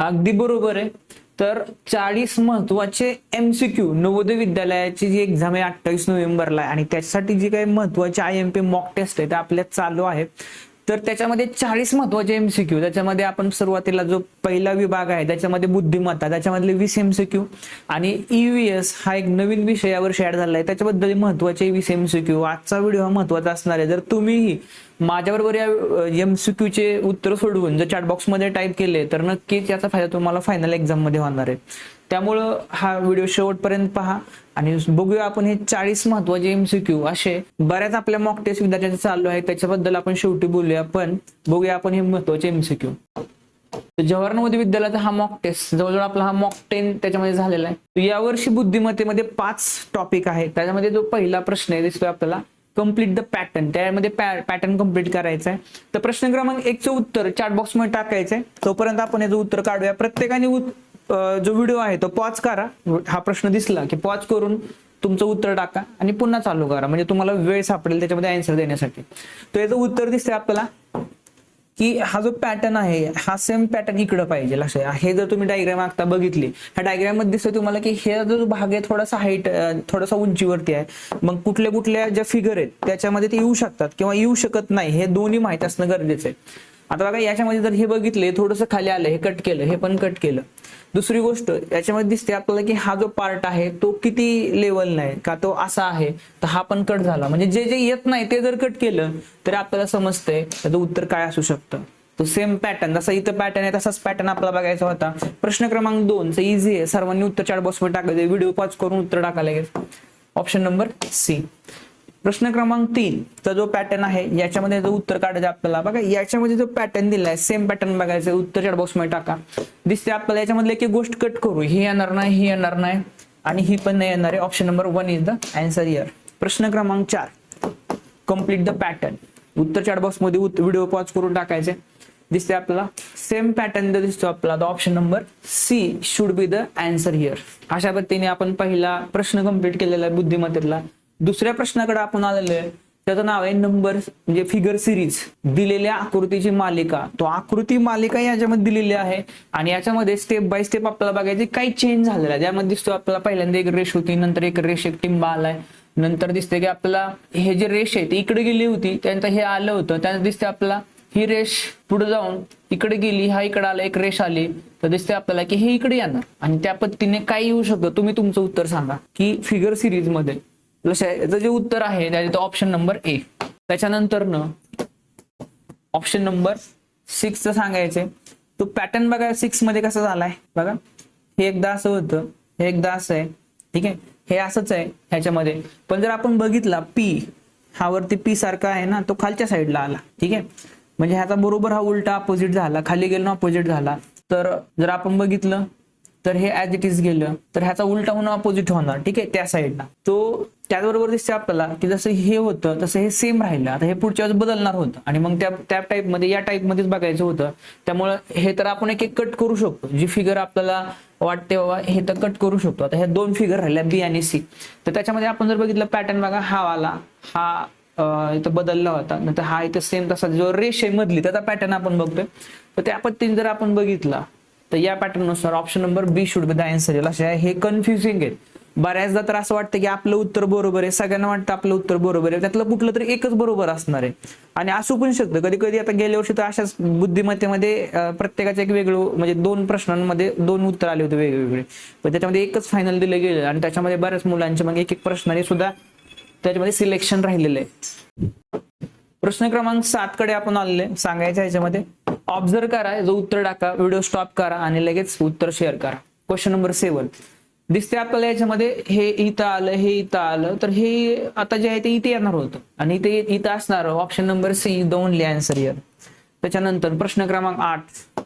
अगदी बरोबर आहे. तर 40 महत्वाचे MCQ नवोदय विद्यालयाची जी एक्झाम आहे 28 नोव्हेंबरला आणि त्याच्यासाठी जी काही महत्वाची IMP मॉक टेस्ट आहे त्या आपल्या चालू आहे. तर त्याच्यामध्ये 40 महत्वाचे MCQ, त्याच्यामध्ये आपण सुरुवातीला जो पहिला विभाग आहे त्याच्यामध्ये बुद्धिमत्ता, त्याच्यामधले 20 MCQ आणि EVS हा एक नवीन विषय यावर्षी ऍड झाला आहे, त्याच्याबद्दल महत्वाचे 20 MCQ. आजचा व्हिडिओ हा महत्वाचा असणार आहे. जर तुम्हीही माझ्याबरोबर या MCQ चे उत्तर सोडवून जर चॅट बॉक्स मध्ये टाईप केले तर नक्कीच याचा फायदा तुम्हाला फायनल एक्झाम मध्ये होणार आहे. त्यामुळं हा व्हिडिओ शेवटपर्यंत पहा आणि बघूया आपण हे 40 महत्वाचे MCQ असे बऱ्याच आपल्या मॉक टेस्ट विद्यार्थ्यांचे चालू आहे, त्याच्याबद्दल आपण शेवटी बोलूया. पण बघूया आपण हे महत्वाचे MCQ. जवाहर नवोदय विद्यालयाचा हा मॉक टेस्ट जवळजवळ आपला हा मॉक 10 त्याच्यामध्ये झालेला आहे. यावर्षी बुद्धिमत्तेमध्ये 5 टॉपिक आहेत. त्याच्यामध्ये जो पहिला प्रश्न आहे दिसतोय आपल्याला, कंप्लीट द पॅटर्न. त्यामध्ये पॅटर्न कंप्लीट करायचा आहे. तर प्रश्न क्रमांक 1 चं उत्तर चॅट बॉक्स मध्ये टाकायचंय. तोपर्यंत आपण याचं उत्तर काढूया. प्रत्येकाने जो व्हिडिओ आहे तो पॉज करा. हा प्रश्न दिसला की पॉज करून तुमचं उत्तर टाका आणि पुन्हा चालू करा, म्हणजे तुम्हाला वेळ सापडेल त्याच्यामध्ये आन्सर देण्यासाठी. तर याचं उत्तर दिसतंय आपल्याला की हा जो पॅटर्न आहे हा सेम पॅटर्न इकडे पाहिजे. लक्षात, हे जर तुम्ही डायग्राम आता बघितली, ह्या डायग्राम मध्ये दिसतंय तुम्हाला की हे जो भाग आहे थोडासा हाईट, थोडासा उंचीवरती आहे. मग कुठल्या कुठल्या ज्या फिगर आहेत त्याच्यामध्ये ते येऊ शकतात किंवा येऊ शकत नाही, हे दोन्ही माहित असणं गरजेचं आहे. आता बघा याच्यामध्ये जर हे बघितले थोडंसं खाली आलं, हे कट केलं, हे पण कट केलं. दुसरी गोष्ट याच्यामध्ये दिसते आपल्याला की हा जो पार्ट आहे तो किती लेवल नाही का, तो असा आहे, तर हा पण कट झाला. म्हणजे जे जे येत नाही ते जर कट केलं तर आपल्याला समजतंय त्याचं उत्तर काय असू शकतं. तो सेम पॅटर्न, जसा इथं पॅटर्न आहे तसाच पॅटर्न आपल्याला बघायचा होता. प्रश्न क्रमांक 2 चं इझी आहे, सर्वांनी उत्तर चॅट बॉक्स मध्ये टाकायचं. व्हिडिओ पॉज करून उत्तर टाकायला लागेल. Option number C. प्रश्न क्रमांक 3 चा जो पॅटर्न आहे याच्यामध्ये जो उत्तर काढायचं आपल्याला. बघा याच्यामध्ये जो पॅटर्न दिलाय सेम पॅटर्न बघायचं, उत्तर चॅट बॉक्स मध्ये टाका. दिसते आपल्याला याच्यामधले एक गोष्ट कट करू, ही येणार नाही, ही येणार नाही आणि ही पण नाही येणार आहे. Option number 1 is the answer here. प्रश्न क्रमांक 4 कंप्लीट द पॅटर्न. उत्तर चॅट बॉक्स मध्ये व्हिडिओ पॉज करून टाकायचे. दिसते आपल्याला सेम पॅटर्न दिसतो आपल्याला. Option number C should be the answer here. अशा पद्धतीने आपण पहिला प्रश्न कंप्लीट केलेला आहे बुद्धिमत्तेतला. दुसऱ्या प्रश्नाकडे आपण आलेलो आहे, त्याचं नाव आहे नंबर म्हणजे फिगर सिरीज. दिलेल्या आकृतीची मालिका, तो आकृती मालिका याच्यामध्ये दिलेली आहे आणि याच्यामध्ये स्टेप बाय स्टेप आपल्याला बघायचे काही चेंज झालेला आहे. त्यामध्ये दिसतो आपल्याला पहिल्यांदा एक रेष होती, नंतर एक रेष एक टिंबा आलाय, नंतर दिसते की आपल्याला हे जे रेष आहे ती इकडे गेली होती, त्यानंतर हे आलं होतं, त्यानंतर दिसते आपल्याला ही रेष पुढे जाऊन इकडे गेली, हा इकडे आला, एक रेष आली, तर दिसते आपल्याला की हे इकडे येणार. आणि त्या पद्धतीने काय येऊ शकतं, तुम्ही तुमचं उत्तर सांगा की फिगर सिरीज मध्ये. याचं जे उत्तर आहे त्याचं ऑप्शन नंबर A. त्याच्यानंतर ऑप्शन नंबर 6 चं सांगायचंय. तो पॅटर्न बघा 6 मध्ये कसा झालाय बघा. हे एकदा असं होतं, हे एकदा असं आहे, ठीक आहे, हे असंच आहे ह्याच्यामध्ये. पण जर आपण बघितला P हा वरती P सारखा आहे ना, तो खालच्या साईडला आला, ठीक आहे. म्हणजे ह्याचा बरोबर हा उलटा अपोजिट झाला, खाली गेलो अपोजिट झाला. तर जर आपण बघितलं तर हे ऍज इट इज गेलं तर ह्याचा उलटा होणं अपोजिट होणार, ठीक आहे, त्या साईडला. तो त्याचबरोबर दिसते आपल्याला की जसं हे होतं तसं हे सेम राहिलं. आता हे पुढच्या वेळेस बदलणार होतं आणि मग त्या टाईप मध्ये या टाईप मध्येच बघायचं होतं. त्यामुळे हे तर आपण एक एक कट करू शकतो, जी फिगर आपल्याला वाटते बाबा हे तर कट करू शकतो. आता ह्या 2 फिगर राहिल्या B आणि C. तर त्याच्यामध्ये आपण जर बघितलं पॅटर्न बघा, हा वाला हा इथं बदलला होता, नंतर हा इथं सेम तसा जो रेष आहे मधली त्याचा पॅटर्न आपण बघतोय. तर त्या पद्धतीने जर आपण बघितला तर या पॅटर्न नुसार option number B should be the answer. असे हे कन्फ्युजिंग आहे. बऱ्याचदा तर असं वाटतं की आपलं उत्तर बरोबर आहे, सगळ्यांना वाटतं आपलं उत्तर बरोबर आहे, त्यातलं कुठलं तरी एकच बरोबर असणार आहे आणि असू पण शकतं. कधी कधी आता गेल्या वर्षी तर अशाच बुद्धिमत्तेमध्ये प्रत्येकाचं एक वेगळं, म्हणजे 2 प्रश्नांमध्ये 2 उत्तर आले होते वेगवेगळे, पण त्याच्यामध्ये एकच फायनल दिलं गेलं आणि त्याच्यामध्ये बऱ्याच मुलांचे मग एक एक प्रश्नाने सुद्धा त्याच्यामध्ये सिलेक्शन राहिलेलं आहे. प्रश्न क्रमांक 7 कडे आपण आलेले. सांगायचं ह्याच्यामध्ये ऑब्झर्व करा, जो उत्तर टाका, व्हिडिओ स्टॉप करा आणि लगेच उत्तर शेअर करा. क्वेश्चन नंबर 7 दिसते आपल्याला याच्यामध्ये, हे इथं आलं, हे इथं आलं, तर हे आता जे आहे ते इथे येणार होतं आणि इथं असणार. Option number C the only answer here. त्याच्यानंतर प्रश्न क्रमांक 8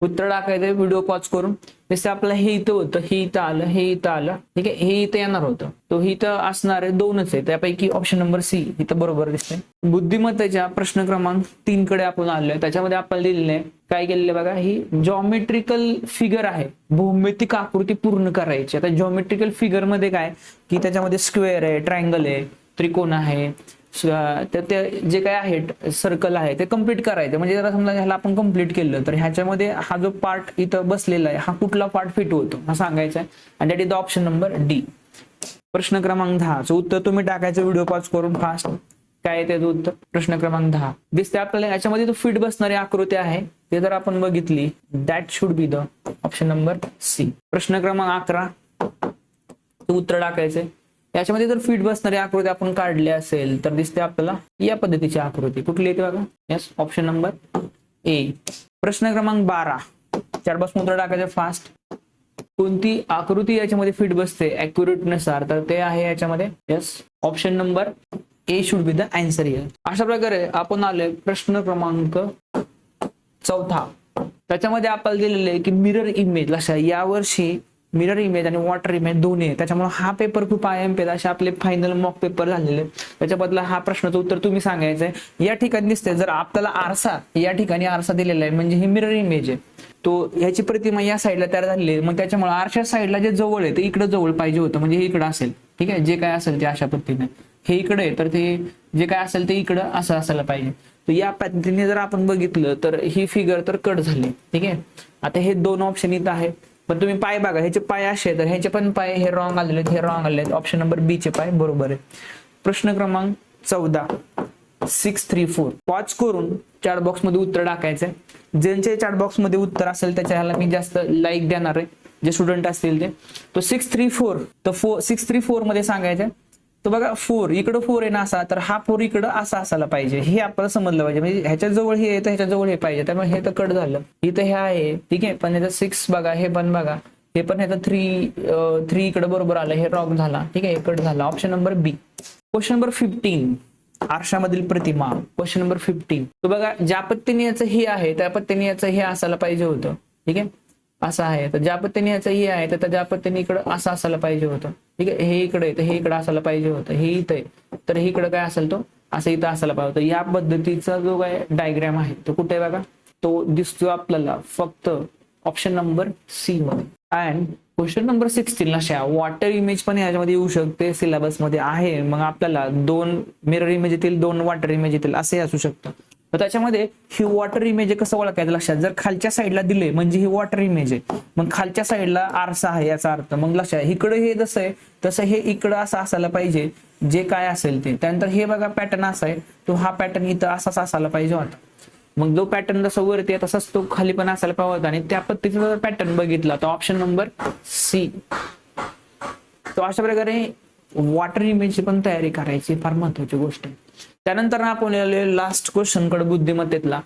उत्तर टाकायचं व्हिडिओ पॉज करून. दिसते आपल्याला हे इथं होतं, हे इथं आलं, हे इथं आलं, ठीक आहे, हे इथं येणार होतं, तो इथं असणार आहे, 2च आहे, त्यापैकी ऑप्शन नंबर C इथं बरोबर दिसतंय. बुद्धिमत्तेच्या प्रश्न क्रमांक 3 कडे आपण आलोय. त्याच्यामध्ये आपल्याला दिलेलं आहे काय केलेलं बघा, ही जॉमेट्रिकल फिगर आहे, भौमितिक आकृती पूर्ण करायची. आता जॉमेट्रिकल फिगर मध्ये काय की त्याच्यामध्ये स्क्वेअर आहे, ट्रायंगल आहे, त्रिकोण आहे तर ते जे काय आहे सर्कल आहे ते कम्प्लीट करायचं. म्हणजे जरा समजा ह्याला आपण कम्प्लीट केलं तर ह्याच्यामध्ये हा जो पार्ट इथं बसलेला आहे हा कुठला पार्ट फिट होतो हा सांगायचा आहे. आणि that is the option number D. प्रश्न क्रमांक 10 उत्तर तुम्ही टाकायचं व्हिडिओ पॉज करून फास्ट. काय त्याचं उत्तर? प्रश्न क्रमांक 10 दिसते आपल्याला याच्यामध्ये जो फिट बसणारी आकृती आहे ते जर आपण बघितली that should be the option number C. प्रश्न क्रमांक 11 उत्तर टाकायचे. याच्यामध्ये जर फिट बसणारी आकृती आपण काढली असेल तर दिसते आपल्याला या पद्धतीची आकृती. कुठली येते बघा? यस, ऑप्शन नंबर ए. प्रश्न क्रमांक 12 चार बॉक्स उत्तर टाकायचे फास्ट. कोणती आकृती याच्यामध्ये फिट बसते ऍक्युरेट नुसार तर ते आहे याच्यामध्ये yes option number A should be the answer here. अशा प्रकारे आपण आलोय प्रश्न क्रमांक 4. त्याच्यामध्ये आपल्याला दिलेले आहे की मिरर इमेज. लक्षात यावर्षी मिरर इमेज आणि वॉटर इमेज दोन्ही आहे, त्याच्यामुळे हा पेपर खूप IMP असे आपले फायनल मॉक पेपर झालेले. त्याच्याबद्दल हा प्रश्नाचं उत्तर तुम्ही सांगायचंय. या ठिकाणी दिसतंय जर आपल्याला आरसा या ठिकाणी आरसा दिलेला आहे म्हणजे ही मिरर इमेज आहे. तो ह्याची प्रतिमा या साईडला तयार झालेली आहे, मग त्याच्यामुळे आरशा साईडला जे जवळ आहे ते इकडे जवळ पाहिजे होतं, म्हणजे हे इकडे असेल. ठीक आहे, जे काय असेल ते अशा पद्धतीने हे इकडे आहे तर ते जे काय असेल ते इकडं असं असायला पाहिजे. तर या पद्धतीने जर आपण बघितलं तर ही फिगर तर कट झाली. ठीक आहे, आता हे दोन ऑप्शन इथं आहे पण तुम्ही पाय बघा, ह्याचे पाय असे तर ह्याचे पण पाय हे रॉंग आलेले आहेत, हे रॉंग आलेले आहेत. ऑप्शन नंबर बी चे पाय बरोबर आहे. प्रश्न क्रमांक 14 634 पॉज करून चॅट बॉक्स मध्ये उत्तर टाकायचंय. ज्यांचे चॅट बॉक्स मध्ये उत्तर असेल त्याच्या ह्याला मी जास्त लाईक देणार आहे, जे स्टुडंट असतील ते. तो 634 तर 634 मध्ये सांगायचं तर बघा 4 इकडं 4 आहे ना असा, तर हा 4 इकडं असा असायला पाहिजे, हे आपल्याला समजलं पाहिजे. म्हणजे ह्याच्या जवळ हे आहे तर ह्याच्या जवळ हे पाहिजे, त्यामुळे हे तर कट झालं. इथं हे आहे ठीक आहे, पण ह्याचं 6 बघा, हे पण बघा, हे पण ह्याचं 3 इकडे बरोबर आलं, हे रॉंग झाला. ठीक आहे, हे कट झाला. ऑप्शन नंबर बी. क्वेश्चन नंबर 15 आरशामधील प्रतिमा. क्वेश्चन नंबर 15 तर बघा ज्या पद्धतीने याचं हे आहे त्या पद्धतीने याचं हे असायला पाहिजे होतं. ठीक आहे, असं आहे तर ज्या पद्धतीने याचं हे आहे तर ज्या पद्धतीने इकडं असं असायला पाहिजे होतं. ठीक आहे, हे इकडे तर हे इकडे असायला पाहिजे होतं, हे इथं आहे तर हे इकडे काय असेल तो असं इथं असायला पाहिजे होतं. या पद्धतीचा जो काय डायग्राम आहे तो कुठे आहे बघा, तो दिसतो आपल्याला फक्त ऑप्शन नंबर सी मध्ये. अँड क्वेश्चन नंबर 16 अशा वॉटर इमेज पण याच्यामध्ये येऊ शकते, सिलेबस मध्ये आहे. मग आपल्याला 2 मिरर इमेज येतील, 2 वॉटर इमेज येतील असे असू शकतं. तर त्याच्यामध्ये ही वॉटर इमेज कसं ओळखायचं लक्षात, जर खालच्या साईडला दिले म्हणजे ही वॉटर इमेज आहे, मग खालच्या साईडला आरसा आहे याचा अर्थ. मग लक्षात इकडे हे जसं आहे तसं हे इकडं असं असायला पाहिजे जे काय असेल ते. त्यानंतर हे बघा पॅटर्न असा आहे, तो हा पॅटर्न इथं असाच असायला पाहिजे होता. मग जो पॅटर्न जसा वरती आहे तसाच तो खाली पण असायला पाहिजे होता. आणि त्या पद्धतीचा जर पॅटर्न बघितला तर ऑप्शन नंबर सी. तो अशा प्रकारे वॉटर इमेजची पण तयारी करायची फार महत्वाची गोष्ट आहे. त्यानंतर आपण लास्ट क्वेश्चन कडे बुद्धिमत्तेतला,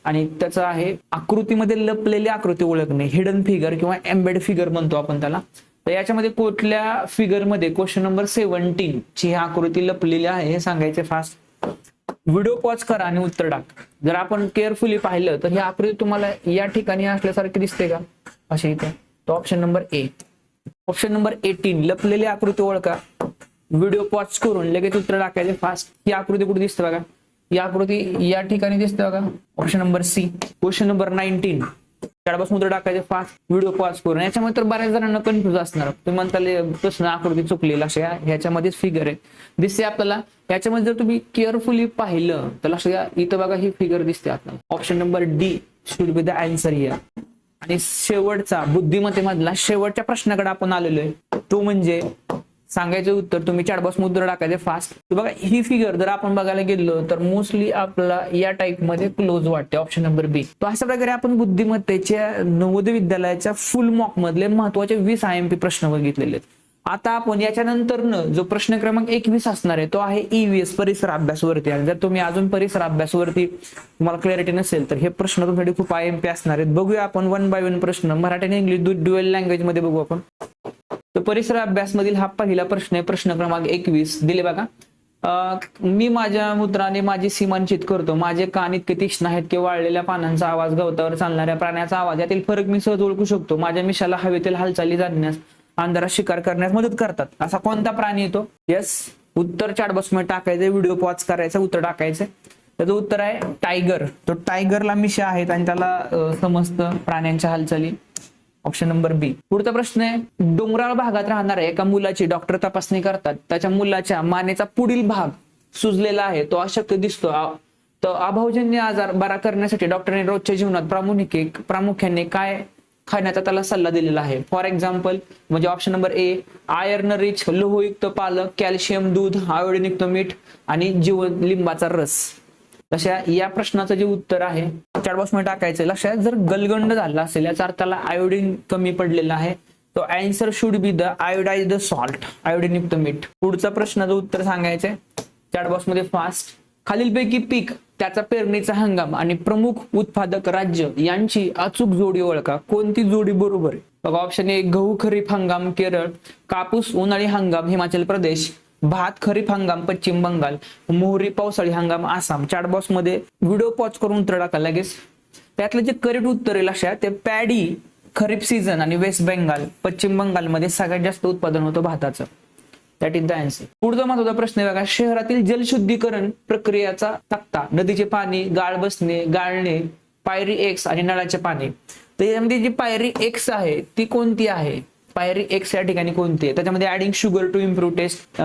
आणि त्याचं आहे आकृतीमध्ये लपलेली आकृती ओळखणे, हिडन फिगर किंवा एम्बेड फिगर म्हणतो आपण त्याला. तर याच्यामध्ये कुठल्या फिगर मध्ये क्वेश्चन नंबर 17 ची ही आकृती लपलेली आहे हे सांगायचे फास्ट. व्हिडिओ पॉज करा आणि उत्तर टाका. जर आपण केअरफुली पाहिलं तर ही आकृती तुम्हाला या ठिकाणी असल्यासारखी दिसते का अशी इथे, तो ऑप्शन नंबर ए. ऑप्शन नंबर 18 लपलेली आकृती ओळखा. व्हिडिओ पॉज करून लगेच उत्तर टाकायचे फास्ट. ही आकृती कुठे दिसते बघा, ही आकृती या ठिकाणी दिसते बघा, option number C. Question number 19 त्यापासून उत्तर टाकायचे फास्ट, व्हिडिओ पॉज करून. याच्यामध्ये तर बऱ्याच जणांना कन्फ्युज असणार, तुम्ही म्हणताले प्रश्न आकृती चुकलेला अशा ह्याच्यामध्येच फिगर आहे दिसते आपल्याला. याच्यामध्ये जर तुम्ही केअरफुली पाहिलं तर लक्षात घ्या इथं बघा ही फिगर दिसते आपल्याला. Option number D should be the answer here. आणि शेवटचा बुद्धिमत्तेमधला शेवटच्या प्रश्नाकडे आपण आलेलो आहे, तो म्हणजे सांगायचं उत्तर तुम्ही चॅटबॉक्स मध्ये उत्तर टाकायचे फास्ट. बघा ही फिगर जर आपण बघायला गेलो तर मोस्टली आपला या टाइप मध्ये क्लोज वाटते, ऑप्शन नंबर बी. तो अशा प्रकारे आपण बुद्धिमत्तेच्या नवोदय विद्यालयाच्या फुल मॉक मधले महत्वाचे 20 IMP प्रश्न बघितलेले आहेत. आता आपण याच्यानंतरनं जो प्रश्न क्रमांक 21 असणार आहे तो आहे EVS परिसर अभ्यासवरती. आणि जर तुम्ही अजून परिसर अभ्यासवरती तुम्हाला क्लॅरिटी नसेल तर हे प्रश्न तुमच्यासाठी खूप IMP असणार आहेत. बघूया आपण 1 बाय 1 प्रश्न मराठी आणि इंग्लिश ड्युअल लँग्वेज मध्ये बघू आपण. तर परिसर अभ्यास मधील हा पहिला प्रश्न आहे, प्रश्न क्रमांक 21 दिले बघा. मी माझ्या मूत्राने माझी सीमांचित करतो, माझे कान इतके तीक्ष्ण आहेत की वाळलेल्या पानांचा आवाज, गवतावर चालणाऱ्या प्राण्याचा आवाज यातील फरक मी सहज ओळखू शकतो. माझ्या मिशाला हवेतील हालचाली जाणण्यास, अंधारात शिकार करण्यास मदत करतात. असा कोणता प्राणी येतो? यस, उत्तर चॅटबॉक्स मध्ये टाकायचं, व्हिडिओ पॉज करायचं, उत्तर टाकायचं. त्याचं उत्तर आहे टायगर. तो टायगरला मिशा आहेत आणि त्याला समजतं प्राण्यांच्या हालचाली, ऑप्शन नंबर बी. पुढचा प्रश्न आहे, डोंगराळ भागात राहणाऱ्या एका मुलाची डॉक्टर तपासणी करतात. त्याच्या मुलाच्या मानेचा पुढील भाग सुजलेला आहे, तो अशक्य दिसतो, तर अभावजन्य आजार बरा करण्यासाठी डॉक्टरने रोजच्या जीवनात प्रामुख्याने काय खाण्याचा त्याला सल्ला दिलेला आहे. फॉर एक्झाम्पल म्हणजे option number A iron rich, लोहयुक्त पालक, कॅल्शियम दूध, आयोडीनयुक्त मीठ आणि जीवन लिंबाचा रस. तशा या प्रश्नाचं जे उत्तर आहे चॅट बॉक्स मध्ये टाकायचं. लक्षात जर गलगंड झाला असेल याचा अर्थ त्याला आयोडीन कमी पडलेला आहे, तो answer should be the iodized salt, आयोडीनयुक्त मीठ. पुढचा प्रश्नाचं उत्तर सांगायचंय चॅट बॉक्स मध्ये फास्ट. खालीलपैकी पीक, त्याचा पेरणीचा हंगाम आणि प्रमुख उत्पादक राज्य यांची अचूक जोडी ओळखा. कोणती जोडी बरोबर आहे? बघा ऑप्शन ए गहू खरीप हंगाम केरळ, कापूस उन्हाळी हंगाम हिमाचल प्रदेश, भात खरीप हंगाम पश्चिम बंगाल, मोहरी पावसाळी हंगाम आसाम. चॅट बॉक्स मध्ये व्हिडिओ पॉज करून उत्तर टाका लगेच. त्यातलं जे करेक्ट उत्तर आहे लक्षात ते पॅडी खरीप सीझन आणि वेस्ट बेंगाल पश्चिम बंगालमध्ये सगळ्यात जास्त उत्पादन होतं भाताचं. That is the answer. पुढचा महत्वाचा प्रश्न आहे बघा, शहरातील जलशुद्धीकरण प्रक्रियेचा तक्ता, नदीचे पाणी, गाळ बसणे, गाळणे, पायरी एक्स आणि नळाचे पाणी. तर यामध्ये जी पायरी एक्स आहे ती कोणती आहे? पायरी एक्स या ठिकाणी कोणती आहे? त्याच्यामध्ये adding sugar to improve taste,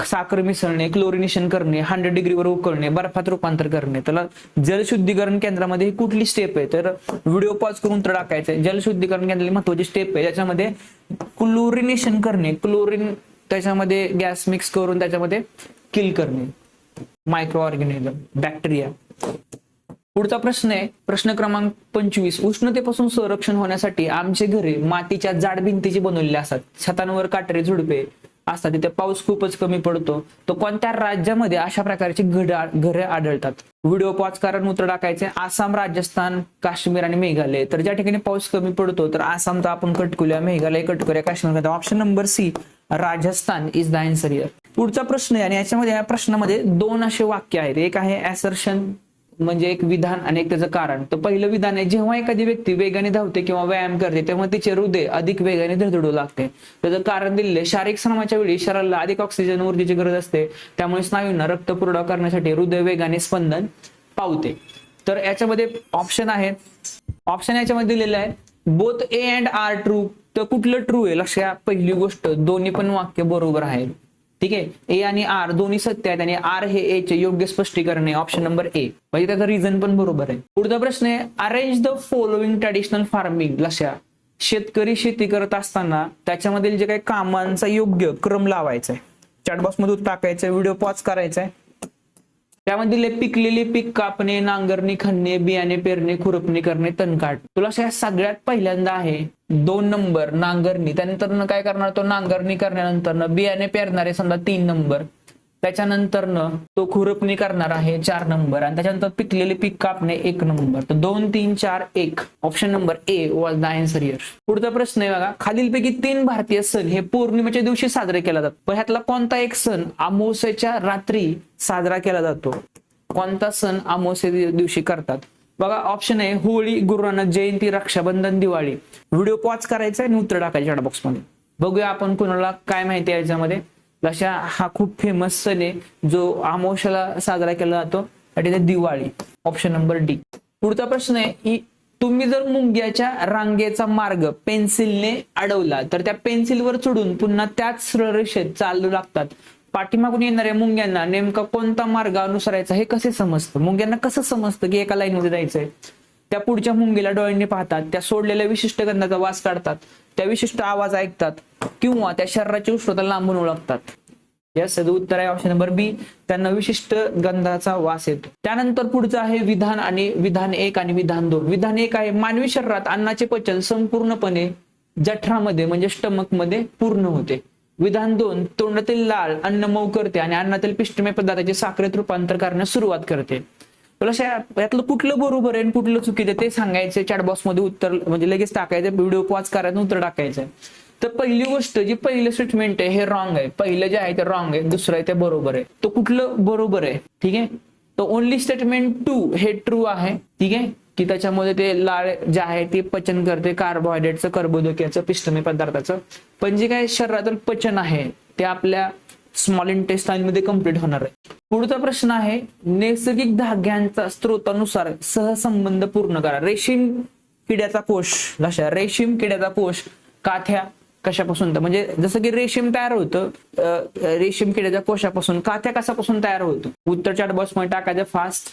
साखर मिसळणे, क्लोरिनेशन करणे, 100 डिग्रीवर उकळणे, बर्फात रूपांतर करणे. त्याला जलशुद्धीकरण केंद्रामध्ये कुठली स्टेप आहे? तर व्हिडिओ पॉज करून उत्तर टाकायचंय. जलशुद्धीकरण केंद्राची महत्वाची स्टेप आहे त्याच्यामध्ये क्लोरिनेशन करणे, क्लोरीन त्याच्यामध्ये गॅस मिक्स करून त्याच्यामध्ये किल करणे मायक्रो ऑर्गॅनिझम, बॅक्टेरिया. पुढचा प्रश्न आहे प्रश्न क्रमांक 25. उष्णतेपासून संरक्षण होण्यासाठी आमचे घरे मातीच्या जाड भिंतीची बनवलेली असतात, छतांवर काटेरी झुडपे असतात, तिथे पाऊस खूपच कमी पडतो. तो कोणत्या राज्यामध्ये अशा प्रकारची घरे आढळतात? व्हिडिओ पॉज करून उत्तर टाकायचे. आसाम, राजस्थान, काश्मीर आणि मेघालय. तर ज्या ठिकाणी पाऊस कमी पडतो तर आसामचा आपण कट करूया, मेघालय कट करूया, Kashmir. Option number C Rajasthan is the answer here. पुढचा प्रश्न आहे आणि याच्यामध्ये या प्रश्नामध्ये दोन असे वाक्य आहेत. एक आहे ऍसर्शन म्हणजे एक विधान आणि एक त्याचं कारण. तर पहिलं विधान आहे जेव्हा एखादी व्यक्ती वेगाने धावते किंवा व्यायाम करते तेव्हा तिचे हृदय अधिक वेगाने धडधडू लागते. त्याचं कारण दिलेले शारीरिक श्रमाच्या वेळी शरीराला अधिक ऑक्सिजन ऊर्जेची गरज असते, त्यामुळे स्नायूंना रक्त पुरवठा करण्यासाठी हृदय वेगाने स्पंदन पावते. तर याच्यामध्ये ऑप्शन आहे, ऑप्शन याच्यामध्ये दिलेलं आहे both A and R true. तर कुठलं ट्रू आहे? लक्षात पहिली गोष्ट दोन्ही पण वाक्य बरोबर आहे. ठीक आहे, ए आणि आर दोन्ही सत्य आहेत आणि आर हे ए चे योग्य स्पष्टीकरण आहे. ऑप्शन नंबर ए म्हणजे त्याचा रिझन पण बरोबर आहे. पुढचा प्रश्न आहे arrange the following traditional farming. लक्षात शेतकरी शेती करत असताना त्याच्यामधील जे काही कामांचा योग्य क्रम लावायचा आहे. चॅटबॉक्स मधून टाकायचं, व्हिडिओ पॉज करायचा आहे. त्यामध्ये पिकलेले पीक कापणे, नांगरणी, खणणे, बियाणे पेरणे, खुरपणी करणे, तण काढणे. तुला सगळ्यात पहिल्यांदा आहे 2 नंबर नांगरणी. त्यानंतर काय करणार तो नांगरणी करण्यानंतर बियाणे पेरणारे समजा 3 नंबर. त्याच्यानंतर तो खुरपणी करणार आहे 4 नंबर आणि त्याच्यानंतर पिकलेले पीक कापणे 1 नंबर. तर 2, 3, 4, 1 option number A was the answer here. पुढचा प्रश्न आहे बघा, खालीलपैकी 3 भारतीय सण हे पौर्णिमेच्या दिवशी साजरे केला जातात, पण ह्यातला कोणता एक सण अमावस्येच्या रात्री साजरा केला जातो? कोणता सण अमावस्ये दिवशी करतात? बघा ऑप्शन आहे होळी, गुरु नानक जयंती, रक्षाबंधन, दिवाळी. व्हिडिओ पॉज करायचा आणि उत्तर टाकायचे चॅट बॉक्स मध्ये. बघूया आपण कोणाला काय माहिती आहे याच्यामध्ये. लक्षा हा खूप फेमस सण आहे जो अमावस्येला साजरा केला जातो, दिवाळी. Option number D. पुढचा प्रश्न आहे तुम्ही जर मुंग्याच्या रांगेचा मार्ग पेन्सिलने अडवला तर त्या पेन्सिलवर चढून पुन्हा त्याच सरळ रेषेत चालू लागतात. पाठीमागून येणाऱ्या मुंग्यांना नेमका कोणता मार्ग अनुसरायचा हे कसे समजतं? मुंग्यांना कसं समजतं की एका लाईनमध्ये जायचंय? त्या पुढच्या मुंगीला डोळ्यांनी पाहतात, त्या सोडलेल्या विशिष्ट गंधाचा वास काढतात, त्या विशिष्ट आवाज ऐकतात किंवा त्या शरीराची उष्णता लांबून ओळखतात. यस, उत्तर आहे ऑप्शन नंबर बी. त्यांना विशिष्ट गंधाचा वास येतो. त्यानंतर पुढचं आहे विधान आणि विधान 1 आणि विधान 2. विधान 1 आहे मानवी शरीरात अन्नाचे पचन संपूर्णपणे जठरामध्ये म्हणजे स्टमक मध्ये पूर्ण होते. विधान 2 तोंडातील लाळ अन्न मऊ करते आणि अन्नातील पिष्टमय पदार्थाचे साखरेत रूपांतर करण्यास सुरुवात करते. यातलं कुठलं बरोबर आहे आणि कुठलं चुकीचं ते सांगायचं चॅटबॉक्स मध्ये उत्तर म्हणजे लगेच टाकायचं. व्हिडिओ पॉज करायचं, उत्तर टाकायचं. तर पहिली गोष्ट जी पहिलं स्टेटमेंट आहे हे रॉंग आहे. पहिलं जे आहे ते रॉंग आहे, दुसरं आहे ते बरोबर आहे. तो कुठलं बरोबर आहे? ठीक आहे, तो ओनली स्टेटमेंट 2 हे ट्रू आहे. ठीक आहे, की त्याच्यामध्ये ते लाळ जे आहे ते पचन करते कार्बोहायड्रेटचं, कर्बोदकाचं, पिष्टमय पदार्थाचं. पण जे काही शरीरातील पचन आहे ते आपल्या स्मॉल इंटेस्टाइन मध्ये कम्प्लीट होणार आहे. पुढचा प्रश्न आहे नैसर्गिक धाग्यांचा स्त्रोतानुसार सहसंबंध पूर्ण करा. रेशीम किड्याचा कोश, लक्षात रेशीम किड्याचा कोश काथ्या, कशापासून? तर म्हणजे जसं की रेशीम तयार होतं रेशीम किड्याच्या कोशापासून. काथ्या कशापासून तयार होतो? उत्तर चॅट बॉक्स मध्ये टाकायचं फास्ट.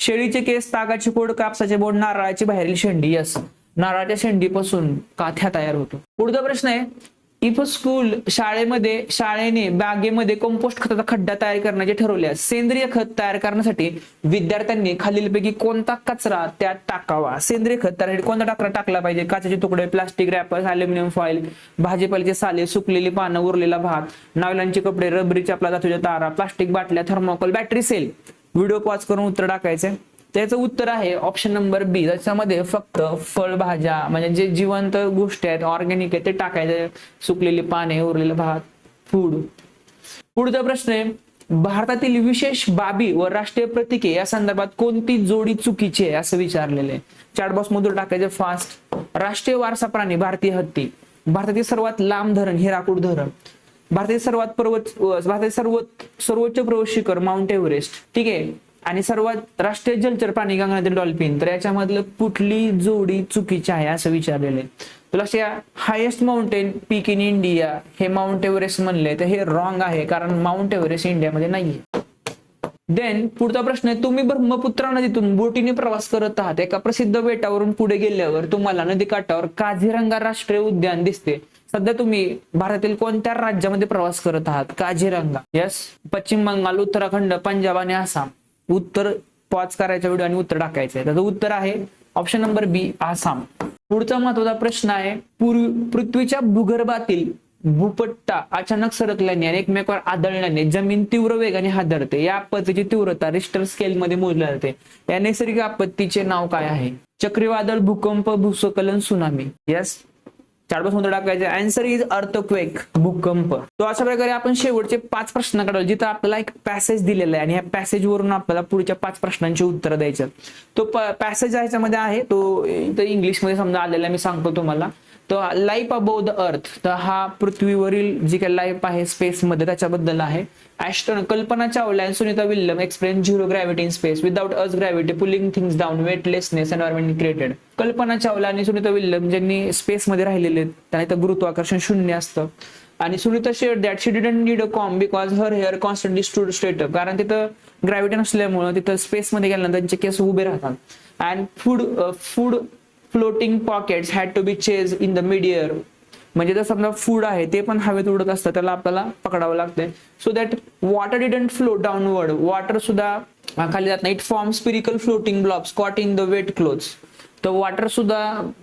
शेळीचे केस, तागाची खोड, कापसाचे बोंड, नारळाची बाहेरील शेंडी. यस, नारळाच्या शेंडीपासून काथ्या तयार होतो. पुढचा प्रश्न आहे, इफ स्कूल शाळेने बागेमध्ये कंपोस्ट खताचा खड्डा तयार करण्याचे ठरवल्यास सेंद्रिय खत तयार करण्यासाठी विद्यार्थ्यांनी खालीलपैकी कोणता कचरा त्यात टाकावा? सेंद्रिय खत तयार कोणता कचरा टाकला पाहिजे? काचेचे तुकडे, प्लास्टिक रॅपर्स, अल्युमिनियम फॉइल, भाजीपाल्याचे साले, सुकलेली पानं, उरलेला भात, नायलॉनचे कपडे, रबरी चपला, धातूच्या तारा, प्लास्टिक बाटल्या, thermocol, battery cell. Video pause करून उत्तर टाकायचे. त्याचं उत्तर आहे ऑप्शन नंबर बी. त्याच्यामध्ये फक्त फळभाज्या म्हणजे जे जिवंत गोष्टी आहेत, ऑर्गॅनिक आहे ते टाकायचे. सुकलेली पाने, उरलेलं भात, फूड. पुढचा प्रश्न आहे, भारतातील विशेष बाबी व राष्ट्रीय प्रतीके या संदर्भात कोणती जोडी चुकीची आहे असं विचारलेलं आहे. चॅट बॉक्स मधून टाकायचे फास्ट. राष्ट्रीय वारसा प्राणी भारतीय हत्ती. भारतातील सर्वात लांब धरण हिराकूड धरण. भारतातील सर्वोच्च पर्वत शिखर माउंट एव्हरेस्ट. ठीक आहे. आणि सर्वात राष्ट्रीय जलचर प्राणी गंगानदी डॉल्फिन. तर याच्यामधलं कुठली जोडी चुकीची आहे असं विचारलेलं आहे. तुला highest mountain peak in India हे माउंट एव्हरेस्ट म्हणले तर हे रॉंग आहे, कारण माउंट एव्हरेस्ट इंडियामध्ये नाहीये. देन पुढचा प्रश्न आहे, तुम्ही ब्रह्मपुत्रा नदीतून बोटीने प्रवास करत आहात. एका प्रसिद्ध बेटावरून पुढे गेल्यावर तुम्हाला नदीकाठावर काझीरंगा राष्ट्रीय उद्यान दिसते. सध्या तुम्ही भारतातील कोणत्या राज्यामध्ये प्रवास करत आहात? काझीरंगा. यस, पश्चिम बंगाल, उत्तराखंड, पंजाब आणि आसाम. उत्तर पॉज करायचा व्हिडिओ आणि उत्तर टाकायचंय. त्याचं उत्तर आहे ऑप्शन नंबर बी, आसाम. पुढचा महत्वाचा प्रश्न आहे, पृथ्वीच्या भूगर्भातील भूपट्टा अचानक सरकल्याने आणि एकमेकावर आदळल्याने जमीन तीव्र वेगाने हादरते. या आपत्तीची तीव्रता रिश्टर स्केल मध्ये मोजली जाते. या नैसर्गिक आपत्तीचे नाव काय आहे? चक्रीवादळ, भूकंप, भूस्खलन, सुनामी. यस, चार बॉक्स मध्ये टाकायचे. आन्सर इज अर्थक्वेक, भूकंप. तो अशा प्रकारे आपण शेवटचे 5 प्रश्न काढले, जिथं आपल्याला एक पॅसेज दिलेला आहे आणि या पॅसेज वरून आपल्याला पुढच्या 5 प्रश्नांची उत्तर द्यायचं. तो पॅसेज याच्यामध्ये आहे, तो इंग्लिश मध्ये समजा आलेला मी सांगतो तुम्हाला. तो लाईफ अबोव्ह द अर्थ, तर हा पृथ्वीवरील जी काही लाईफ आहे स्पेस मध्ये त्याच्याबद्दल आहे. कल्पना चावला आणि Sunita William explain zero gravity in space without earth gravity pulling things down weightlessness environment created. Kalpana Chawla आणि सुनीता विल्यम ज्यांनी स्पेस मध्ये राहिलेले त्यांना तर गुरुत्वाकर्षण शून्य असतं. आणि Sunita share that she didn't need a com because her hair constantly stood straight up, कारण तिथं ग्रॅव्हिटी नसल्यामुळे तिथं स्पेस मध्ये गेल्यानंतर त्यांचे केस उभे राहतात. And food floating pockets had to be chase in the mid air, म्हणजे जर समजा फूड आहे ते पण हवेत उडत असतं, त्याला आपल्याला पकडावं लागतंय. So that water didn't float downward, water सुद्धा खाली जात नाही. It form spherical floating blocks caught in the wet clothes, तर वॉटर सुद्धा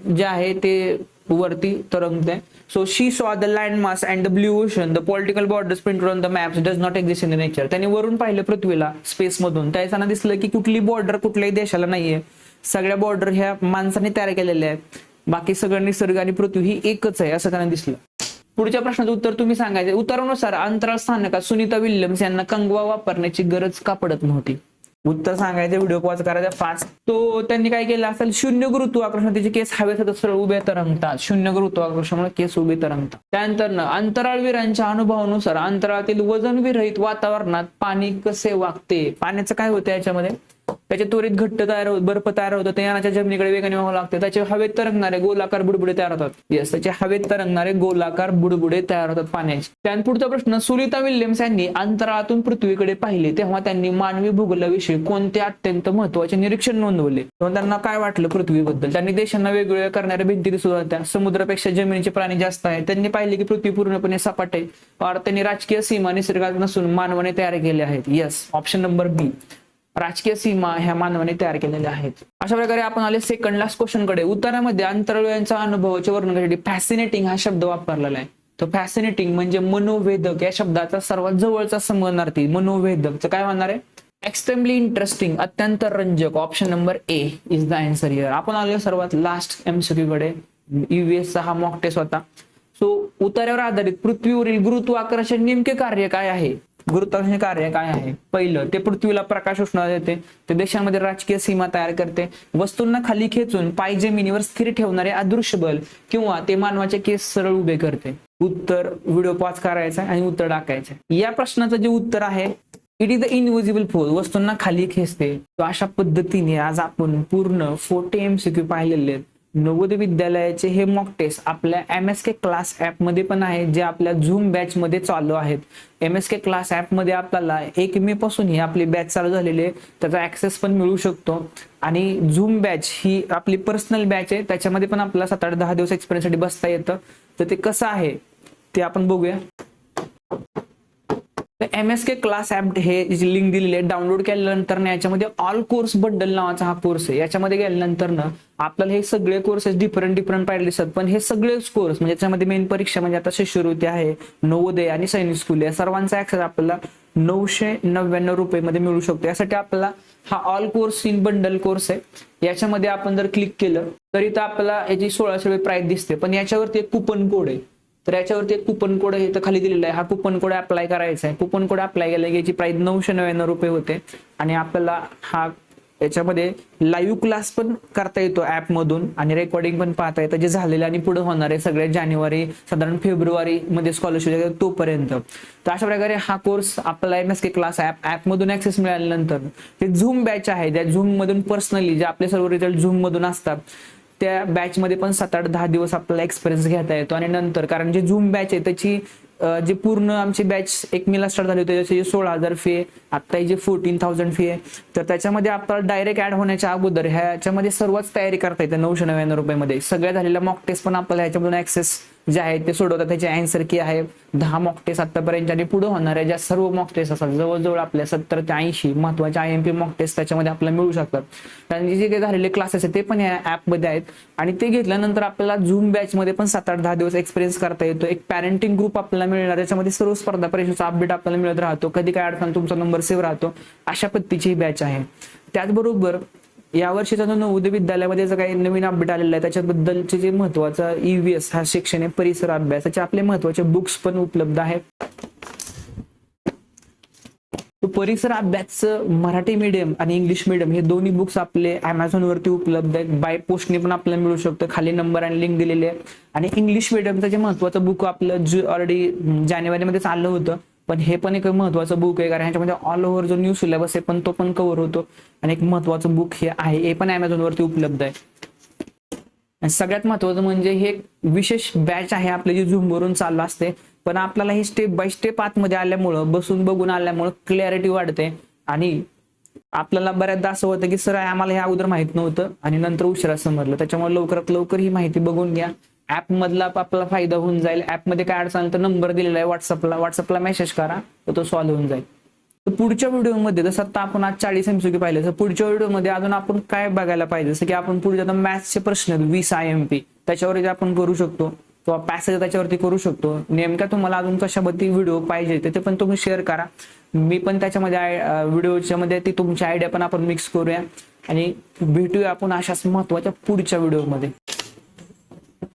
जे आहे ते वरती तरंगते. So she saw the land mass and the blue ocean, the political borders printed on the maps does not exist in the nature. त्यांनी वरून पाहिलं पृथ्वीला स्पेस मधून, त्याच्यानं दिसलं की कुठली बॉर्डर कुठल्याही देशाला नाहीये. सगळ्या बॉर्डर ह्या माणसाने तयार केलेल्या आहेत. बाकी सगळं निसर्ग आणि पृथ्वी ही एकच आहे असं त्यांना दिसलं. पुढच्या प्रश्नाचं उत्तर तुम्ही सांगायचे. उत्तरानुसार अंतराळ स्थानकात सुनीता विल्यम्स यांना कंगवा वापरण्याची गरज का पडत नव्हती? उत्तर सांगायचं, व्हिडिओ पॉज करायचा फास्ट. तो त्यांनी काय केलं असेल, शून्य गुरुत्वाकर्षण, त्याचे केस हवेत सरळ उभे तरंगतात. शून्य गुरुत्वाकर्षणामुळे केस उभे तरंगतात. त्यानंतर अंतराळवीरांच्या अनुभवानुसार अंतराळातील वजन विरहित वातावरणात पाणी कसे वागते? पाण्याचं काय होतं याच्यामध्ये? त्याचे त्वरित घट्ट तयार होत, बर्फ तयार होतं, ते यानाच्या जमिनीकडे वेगाने व्हावं लागते. त्याचे हवेत तरंगणारे गोलाकार बुडबुडे तयार होतात. येस, त्याचे हवेत तरंगणारे गोलाकार बुडबुडे तयार होतात पाण्याचे. त्यानंतर पुढचा प्रश्न, सुनीता विल्यम्स यांनी अंतराळातून पृथ्वीकडे पाहिले तेव्हा त्यांनी मानवी भूगोलाविषयी कोणते अत्यंत महत्वाचे निरीक्षण नोंदवले? तेव्हा त्यांना काय वाटलं पृथ्वीबद्दल? त्यांनी देशांना वेगवेगळ्या करणाऱ्या भिंती दिसत होत्या. समुद्रापेक्षा जमिनीचे प्राणी जास्त आहेत. त्यांनी पाहिले की पृथ्वी पूर्णपणे सपाट आहे. त्यांनी राजकीय सीमा निसर्गात नसून मानवाने तयार केल्या आहेत. येस, ऑप्शन नंबर बी, राजकीय सीमा ह्या मानवाने तयार केलेल्या आहेत. अशा प्रकारे आपण आले सेकंड लास्ट क्वेश्चन कडे. उत्तरामध्ये अंतराळवीरांच्या अनुभवाचे वर्णन करण्यासाठी फॅसिनेटिंग हा शब्द वापरलेला आहे. तर फॅसिनेटिंग म्हणजे मनोवेधक या शब्दाचा सर्वात जवळचा समानार्थी मनोवेधकचं काय म्हणणार आहे? एक्स्ट्रीमली इंटरेस्टिंग, अत्यंत रंजक. Option number A is the answer here. आपण आलो सर्वात लास्ट एमसीक्यू कडे. यूएसचा हा मॉक टेस्ट होता. सो उतार्यावर आधारित पृथ्वीवरील गुरुत्वाकर्षण नेमके कार्य काय आहे? गुरुत्वाकर्षण कार्य काय आहे? पहिलं, ते पृथ्वीला प्रकाश उष्णता देते. ते देशांमध्ये राजकीय सीमा तयार करते. वस्तूंना खाली खेचून पाय जमिनीवर स्थिर ठेवणारे अदृश्य बल, किंवा ते मानवाचे केस सरळ उभे करते. उत्तर व्हिडिओ पॉज करायचा आणि उत्तर टाकायचं. या प्रश्नाचं जे उत्तर आहे, it is the invisible force, वस्तूंना खाली खेचते. तो अशा पद्धतीने आज आपण पूर्ण 40 MCQ पाहिलेले आहेत. नवोदय विद्यालयाचे हे मॉक टेस्ट आपल्या MSK क्लास ऍप मध्ये पण आहे, जे आपल्या झूम बॅच मध्ये चालू आहेत. MSK क्लास ऍप मध्ये आपल्याला 1 मे पासून ही आपली बॅच चालू झालेली आहे, त्याचा ऍक्सेस पण मिळू शकतो. आणि झूम बॅच ही आपली पर्सनल बॅच आहे, त्याच्यामध्ये पण आपल्याला 7 8 10 दिवस एक्सपिरियन्स साठी बसता येतं. तर ते कसं आहे ते आपण बघूया. MSK क्लास ऍप हे जी लिंक दिलेली आहे, डाउनलोड केल्यानंतर ना याच्यामध्ये ऑल कोर्स बंडल नावाचा हा कोर्स आहे. याच्यामध्ये गेल्यानंतर ना आपल्याला हे सगळे कोर्सेस डिफरंट पाहिजे दिसतात, पण हे सगळेच कोर्स म्हणजे याच्यामध्ये मेन परीक्षा म्हणजे आता शिष्यवृत्ती आहे, नवोदय आणि सैनिक स्कूल या सर्वांचा ऍक्सेस आपल्याला 999 रुपये मध्ये मिळू शकतो. यासाठी आपल्याला हा all course in bundle course आहे. याच्यामध्ये आपण जर क्लिक केलं तर इथं आपल्याला याची 1600 रुपये प्राइस दिसते, पण याच्यावरती एक कुपन कोड आहे. तर याच्यावरती एक कुपन कोड इथं खाली दिलेला आहे, हा कुपन कोड अप्लाय करायचा आहे. कुपन कोड अप्लाय केला की याची प्राइस 999 रुपये होते. आणि आपल्याला हा याच्यामध्ये लाईव्ह क्लास पण करता येतो ऍप मधून, आणि रेकॉर्डिंग पण पाहता येतं जे झालेलं आणि पुढे होणार आहे सगळे जानेवारी साधारण फेब्रुवारी मध्ये स्कॉलरशिप तोपर्यंत. तर अशा प्रकारे हा कोर्स आपल्याला MSK क्लास ऍप मधून ऍक्सेस मिळाल्यानंतर ते झूम बॅच आहे, त्या झूम मधून पर्सनली जे आपले सर्व रिझल्ट झूम मधून असतात त्या बॅच मध्ये पण 7 8 10 दिवस आपल्याला एक्सपिरियन्स घेता येतो. आणि नंतर कारण जे झूम बॅच आहे त्याची जे पूर्ण आमची बॅच 1 मे ला स्टार्ट झाली होती, त्याची 16,000 फी आहे, आता जे 14,000 फी आहे. तर त्याच्यामध्ये आपल्याला डायरेक्ट ऍड होण्याच्या अगोदर ह्याच्यामध्ये सर्वच तयारी करता येते 999 रुपये मध्ये. सगळ्या झालेल्या मॉक टेस्ट पण आपल्याला ह्याच्यामधून ऍक्सेस जे आहे ते सोडवतात, त्याची आन्सर की आहे 10 मॉक टेस्ट आतापर्यंत, आणि पुढे होणाऱ्या ज्या सर्व मॉक टेस्ट असतात जवळजवळ आपल्या 70 ते 80 महत्वाच्या IMP मॉक टेस्ट त्याच्यामध्ये आपल्याला मिळू शकतात. त्यांचे जे काही झालेले क्लासेस आहेत ते पण या ऍप मध्ये आहेत. आणि ते घेतल्यानंतर आपल्याला झूम बॅच मध्ये पण 7 8 10 दिवस एक्सपिरियन्स करता येतो. एक पॅरेंटिंग ग्रुप आपल्याला मिळणार, त्याच्यामध्ये सर्व स्पर्धा परीक्षेचा अपडेट आपल्याला मिळत राहतो, कधी काय अडचण तुमचा नंबर सेव्ह राहतो. अशा पद्धतीची ही बॅच आहे. त्याचबरोबर या वर्षीचा जो नवोदय विद्यालयामध्ये जो काही नवीन अपडेट आलेला आहे त्याच्याबद्दलचे जे महत्वाचा EVS हा सेक्शन आहे, परिसर अभ्यासाचे आपले महत्वाचे बुक्स पण उपलब्ध आहेत. परिसर अभ्यास मराठी मीडियम आणि इंग्लिश मीडियम हे दोन्ही बुक्स आपले Amazon वरती उपलब्ध आहेत. बाय पोस्टने पण आपल्याला मिळू शकतं, खाली नंबर आणि लिंक दिलेली आहे. आणि इंग्लिश मीडियमचं जे महत्वाचं बुक आपलं ऑलरेडी जानेवारीमध्ये चाललं होतं, पण हे पण एक महत्वाचं बुक आहे, कारण ह्याच्यामध्ये ऑल ओव्हर जो न्यू सिलेबस आहे पण तो पण कव्हर होतो. आणि एक महत्वाचं बुक हे आहे, हे पण Amazon वरती उपलब्ध आहे. आणि सगळ्यात महत्वाचं म्हणजे हे विशेष बॅच आहे आपली जी झूम वरून चालू असते, पण आपल्याला हे स्टेप बाय स्टेप आतमध्ये आल्यामुळं बसून बघून आल्यामुळं क्लॅरिटी वाढते. आणि आपल्याला बऱ्याचदा असं होतं की सर आम्हाला हे अगोदर माहित नव्हतं आणि नंतर उशिरा समजलं, त्याच्यामुळे लवकरात लवकर ही माहिती बघून घ्या. ऍप मधला आपल्याला फायदा होऊन जाईल. ऍप मध्ये काय अडचण तर नंबर दिलेला आहे व्हॉट्सअपला मेसेज करा, तर तो सॉल्व्ह होऊन जाईल. तर पुढच्या व्हिडिओमध्ये जसं आता आपण आज 40 MCQ पाहिले, तर पुढच्या व्हिडिओमध्ये अजून आपण काय बघायला पाहिजे, जसं की आपण पुढे आता मॅथ्सचे प्रश्न 20 IMP त्याच्यावर आपण करू शकतो, किंवा पॅसेज त्याच्यावरती करू शकतो. नेमका तुम्हाला अजून कशाबद्दल व्हिडिओ पाहिजे ते पण तुम्ही शेअर करा. मी पण त्याच्यामध्ये व्हिडिओच्या मध्ये ती तुमची आयडिया पण आपण मिक्स करूया, आणि भेटूया आपण अशाच महत्वाच्या पुढच्या व्हिडिओमध्ये.